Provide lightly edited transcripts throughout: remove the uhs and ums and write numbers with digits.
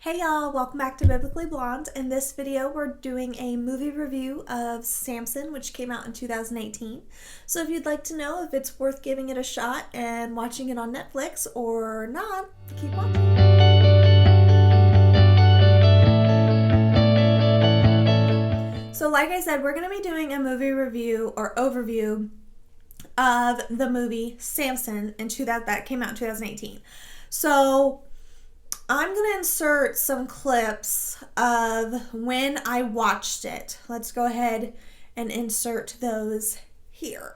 Hey y'all, welcome back to Biblically Blonde. In this video, we're doing a movie review of Samson, which came out in 2018. So if you'd like to know if it's worth giving it a shot and watching it on Netflix or not, keep watching. So like I said, we're going to be doing a movie review or overview of the movie Samson that came out in 2018. So I'm going to insert some clips of when I watched it. Let's go ahead and insert those here.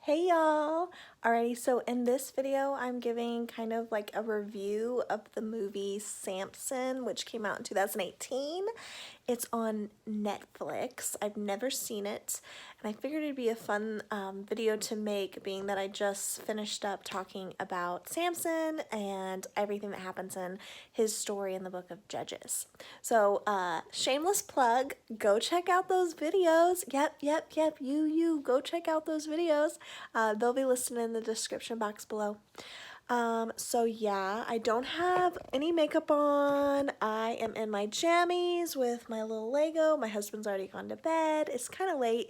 Hey y'all! Alrighty, so in this video, I'm giving kind of like a review of the movie Samson, which came out in 2018. It's on Netflix. I've never seen it, and I figured it'd be a fun video to make, being that I just finished up talking about Samson and everything that happens in his story in the book of Judges. So, shameless plug, go check out those videos. Yep, you go check out those videos. They'll be listed in the description box below. So yeah, I don't have any makeup on. I am in my jammies with my little Lego. My husband's already gone to bed. It's kind of late,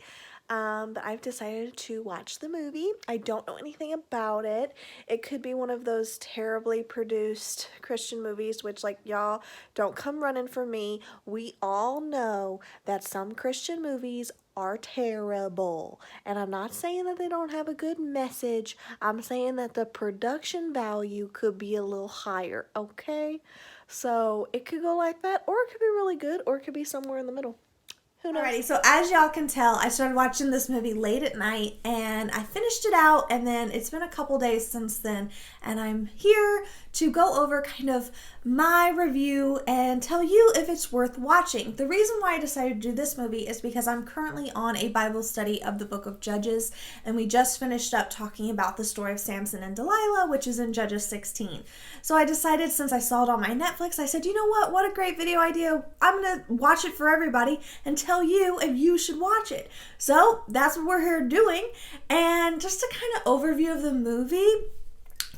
but I've decided to watch the movie. I don't know anything about it. It could be one of those terribly produced Christian movies, which, like, y'all, don't come running for me. We all know that some Christian movies are terrible, and I'm not saying that they don't have a good message. I'm saying that the production value could be a little higher, okay? So it could go like that, or it could be really good, or it could be somewhere in the middle. Who knows? Alrighty, so as y'all can tell, I started watching this movie late at night, and I finished it out, and then it's been a couple days since then, and I'm here to go over kind of my review and tell you if it's worth watching. The reason why I decided to do this movie is because I'm currently on a Bible study of the book of Judges, and we just finished up talking about the story of Samson and Delilah, which is in Judges 16. So I decided, since I saw it on my Netflix, I said, you know what a great video idea. I'm going to watch it for everybody and tell you if you should watch it. So that's what we're here doing. And just a kind of overview of the movie.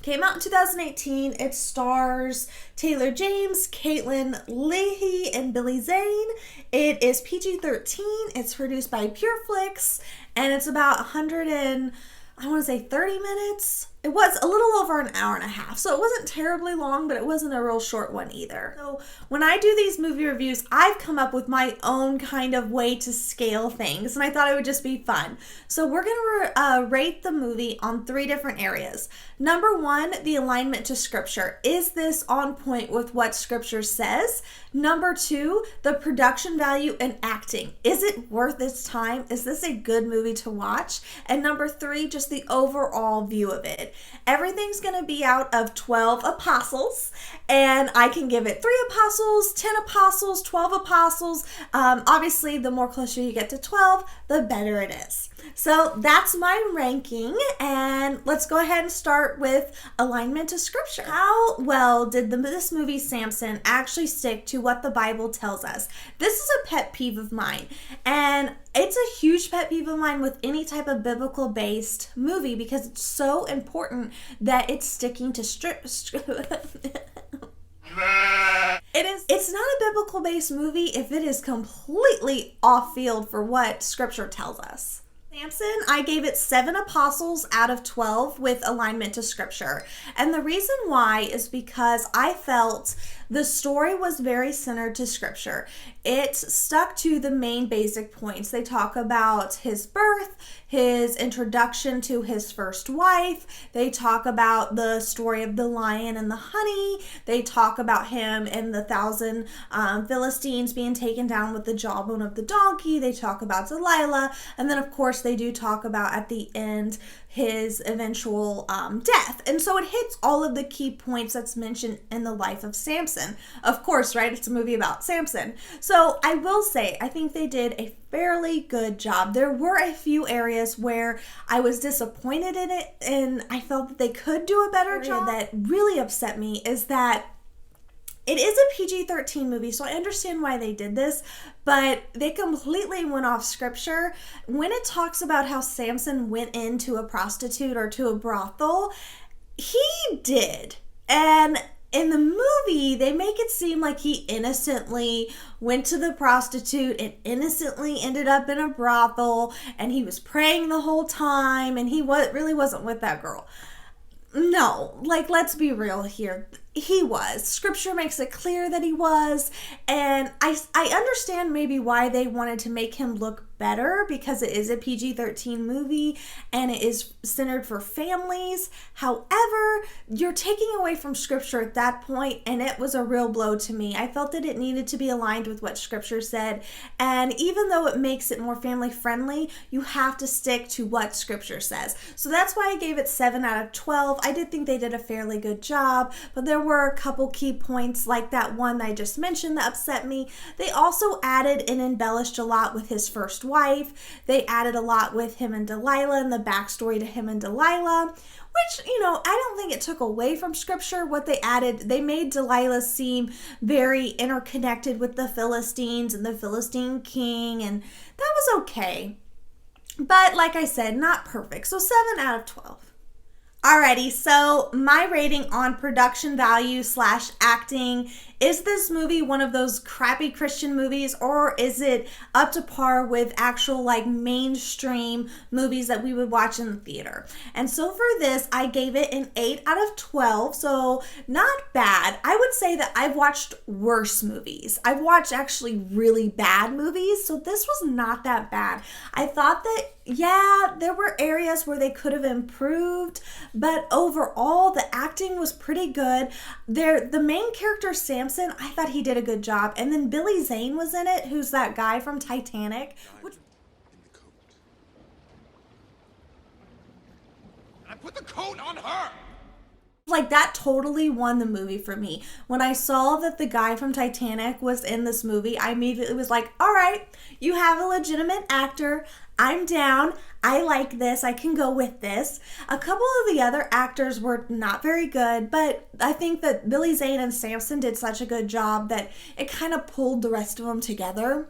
Came out in 2018. It stars Taylor James, Caitlin Leahy, and Billy Zane. It is PG-13. It's produced by PureFlix, and it's about 30 minutes. It was a little over an hour and a half, so it wasn't terribly long, but it wasn't a real short one either. So when I do these movie reviews, I've come up with my own kind of way to scale things, and I thought it would just be fun. So we're going to rate the movie on 3 different areas. Number 1, the alignment to Scripture. Is this on point with what Scripture says? Number 2, the production value and acting. Is it worth its time? Is this a good movie to watch? And number 3, just the overall view of it. Everything's going to be out of 12 apostles, and I can give it 3 apostles, 10 apostles, 12 apostles. Obviously, the more closer you get to 12, the better it is. So that's my ranking, and let's go ahead and start with alignment to Scripture. How well did this movie Samson actually stick to what the Bible tells us? This is a pet peeve of mine, and it's a huge pet peeve of mine with any type of biblical-based movie, because it's so important that it's sticking to It's not a biblical-based movie if it is completely off-field for what Scripture tells us. Samson, I gave it 7 apostles out of 12 with alignment to Scripture. And the reason why is because I felt the story was very centered to Scripture. It stuck to the main basic points. They talk about his birth, his introduction to his first wife. They talk about the story of the lion and the honey. They talk about him and the 1,000 Philistines being taken down with the jawbone of the donkey. They talk about Delilah. And then, of course, they do talk about at the end his eventual death. And so it hits all of the key points that's mentioned in the life of Samson. Of course, right? It's a movie about Samson. So I will say, I think they did a fairly good job. There were a few areas where I was disappointed in it, and I felt that they could do a better job. That really upset me is that it is a PG-13 movie, so I understand why they did this, but they completely went off Scripture. When it talks about how Samson went into a prostitute or to a brothel, he did. And in the movie, they make it seem like he innocently went to the prostitute and innocently ended up in a brothel and he was praying the whole time and he really wasn't with that girl. No, like, let's be real here. He was. Scripture makes it clear that he was. And I understand maybe why they wanted to make him look better, because it is a PG-13 movie and it is centered for families. However, you're taking away from Scripture at that point, and it was a real blow to me. I felt that it needed to be aligned with what Scripture said. And even though it makes it more family friendly, you have to stick to what Scripture says. So that's why I gave it 7 out of 12. I did think they did a fairly good job, but there were a couple key points like that one that I just mentioned that upset me. They also added and embellished a lot with his first wife. They added a lot with him and Delilah and the backstory to him and Delilah, which, I don't think it took away from Scripture. What they added, they made Delilah seem very interconnected with the Philistines and the Philistine king, and that was okay. But like I said, not perfect. So 7 out of 12. Alrighty, so my rating on production value / acting. Is this movie one of those crappy Christian movies, or is it up to par with actual like mainstream movies that we would watch in the theater? And so for this, I gave it an 8 out of 12, so not bad. I would say that I've watched worse movies. I've watched actually really bad movies, so this was not that bad. I thought that, yeah, there were areas where they could have improved, but overall, the acting was pretty good. The main character, Samson, I thought he did a good job. And then Billy Zane was in it, who's that guy from Titanic. I put the coat on her! Like, that totally won the movie for me. When I saw that the guy from Titanic was in this movie, I immediately was like, all right, you have a legitimate actor. I'm down. I like this. I can go with this. A couple of the other actors were not very good, but I think that Billy Zane and Samson did such a good job that it kind of pulled the rest of them together.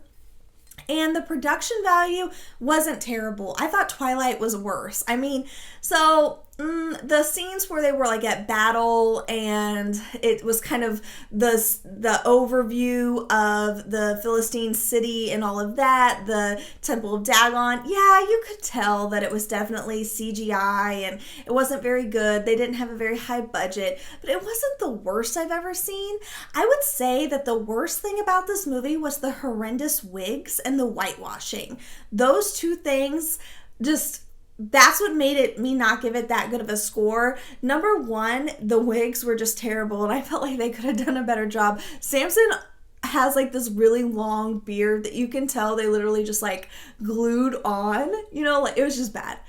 And the production value wasn't terrible. I thought Twilight was worse. I mean, so the scenes where they were like at battle and it was kind of the overview of the Philistine city and all of that, the Temple of Dagon, yeah, you could tell that it was definitely CGI and it wasn't very good. They didn't have a very high budget, but it wasn't the worst I've ever seen. I would say that the worst thing about this movie was the horrendous wigs and the whitewashing. Those two things that's what made me not give it that good of a score. Number one, the wigs were just terrible, and I felt like they could have done a better job. Samson has like this really long beard that you can tell they literally just like glued on, like it was just bad.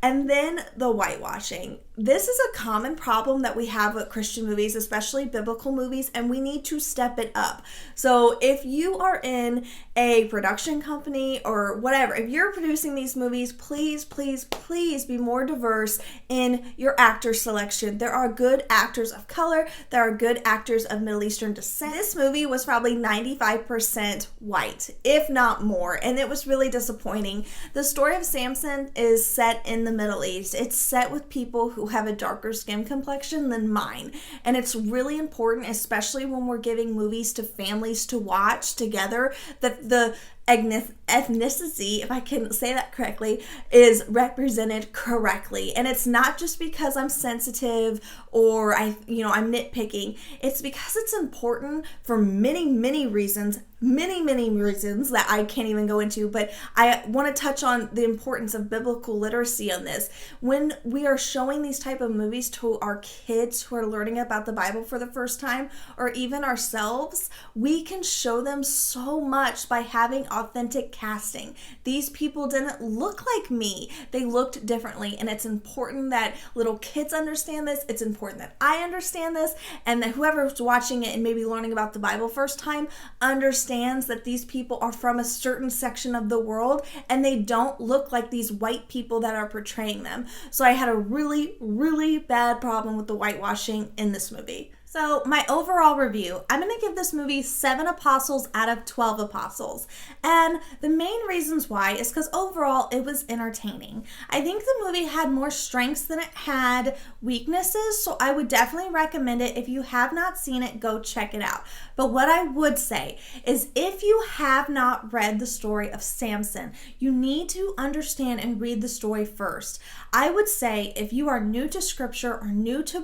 And then the whitewashing. This is a common problem that we have with Christian movies, especially biblical movies, and we need to step it up. So if you are in a production company or whatever, if you're producing these movies, please, please, please be more diverse in your actor selection. There are good actors of color. There are good actors of Middle Eastern descent. This movie was probably 95% white, if not more, and it was really disappointing. The story of Samson is set in the Middle East. It's set with people who have a darker skin complexion than mine, and it's really important, especially when we're giving movies to families to watch together, that the ethnicity, if I can say that correctly, is represented correctly. And it's not just because I'm sensitive or I'm nitpicking. It's because it's important for many reasons that I can't even go into, but I want to touch on the importance of biblical literacy on this. When we are showing these type of movies to our kids who are learning about the Bible for the first time, or even ourselves, we can show them so much by having authentic casting. These people didn't look like me. They looked differently, and it's important that little kids understand this. It's important that I understand this, and that whoever's watching it and maybe learning about the Bible first time understands that these people are from a certain section of the world, and they don't look like these white people that are portraying them. So I had a really bad problem with the whitewashing in this movie. So my overall review, I'm going to give this movie 7 apostles out of 12 apostles. And the main reasons why is because overall it was entertaining. I think the movie had more strengths than it had weaknesses, so I would definitely recommend it. If you have not seen it, go check it out. But what I would say is if you have not read the story of Samson, you need to understand and read the story first. I would say if you are new to scripture or new to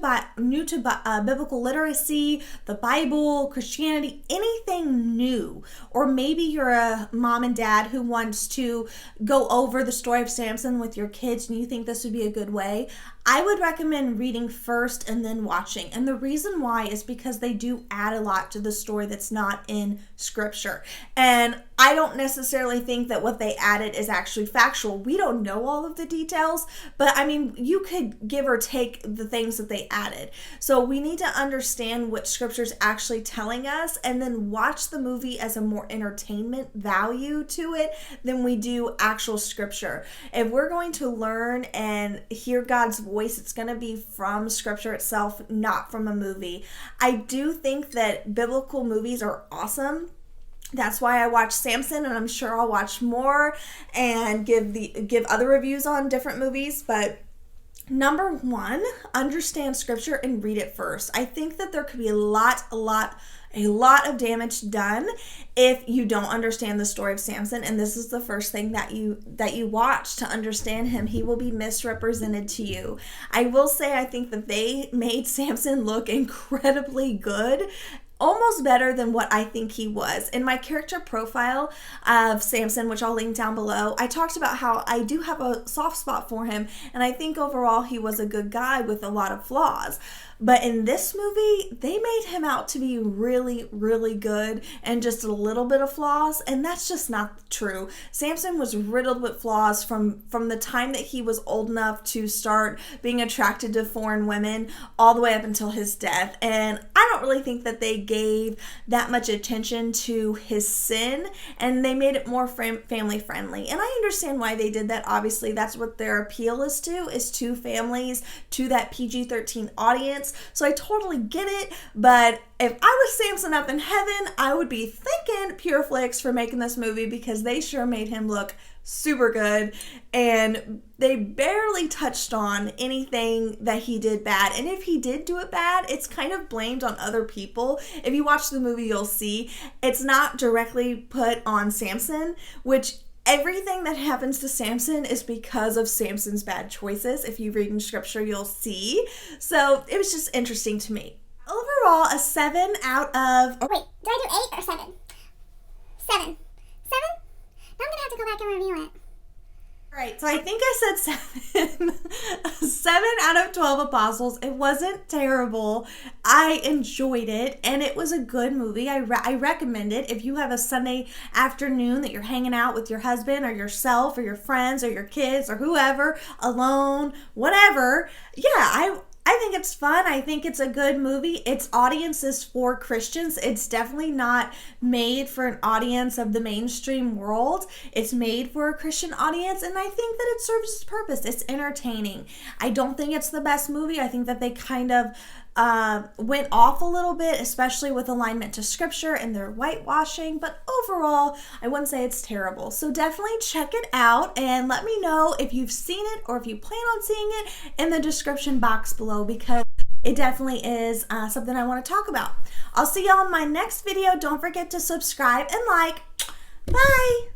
biblical literacy, the Bible, Christianity, anything new, or maybe you're a mom and dad who wants to go over the story of Samson with your kids and you think this would be a good way, I would recommend reading first and then watching. And the reason why is because they do add a lot to the story that's not in scripture. And I don't necessarily think that what they added is actually factual. We don't know all of the details, but I mean, you could give or take the things that they added. So we need to understand what scripture's actually telling us and then watch the movie as a more entertainment value to it than we do actual scripture. If we're going to learn and hear God's voice, it's going to be from scripture itself, not from a movie. I do think that biblical movies are awesome. That's why I watch Samson, and I'm sure I'll watch more and give other reviews on different movies. But number one, understand scripture and read it first. I think that there could be a lot of damage done if you don't understand the story of Samson, and this is the first thing that you watch to understand him. He will be misrepresented to you. I will say I think that they made Samson look incredibly good, almost better than what I think he was. In my character profile of Samson, which I'll link down below, I talked about how I do have a soft spot for him, and I think overall he was a good guy with a lot of flaws. But in this movie, they made him out to be really, really good and just a little bit of flaws, and that's just not true. Samson was riddled with flaws from the time that he was old enough to start being attracted to foreign women all the way up until his death. And I don't really think that they gave that much attention to his sin, and they made it more family friendly. And I understand why they did that. Obviously, that's what their appeal is to families, to that PG-13 audience. So I totally get it, but if I was Samson up in heaven, I would be thanking Pure Flix for making this movie because they sure made him look super good, and they barely touched on anything that he did bad. And if he did do it bad, it's kind of blamed on other people. If you watch the movie, you'll see it's not directly put on Samson, which everything that happens to Samson is because of Samson's bad choices. If you read in scripture, you'll see. So it was just interesting to me. Overall, a 7 out of... Oh, wait, do I do 8 or 7? 7. 7? Now I'm going to have to go back and review it. Alright, so I think I said 7. 7 out of 12 apostles. It wasn't terrible. I enjoyed it, and it was a good movie. I recommend it. If you have a Sunday afternoon that you're hanging out with your husband or yourself or your friends or your kids or whoever, alone, whatever, yeah, I think it's fun. I think it's a good movie. Its audience is for Christians. It's definitely not made for an audience of the mainstream world. It's made for a Christian audience, and I think that it serves its purpose. It's entertaining. I don't think it's the best movie. I think that they kind of went off a little bit, especially with alignment to scripture and their whitewashing, but overall, I wouldn't say it's terrible. So definitely check it out and let me know if you've seen it or if you plan on seeing it in the description box below, because it definitely is something I want to talk about. I'll see y'all in my next video. Don't forget to subscribe and like. Bye!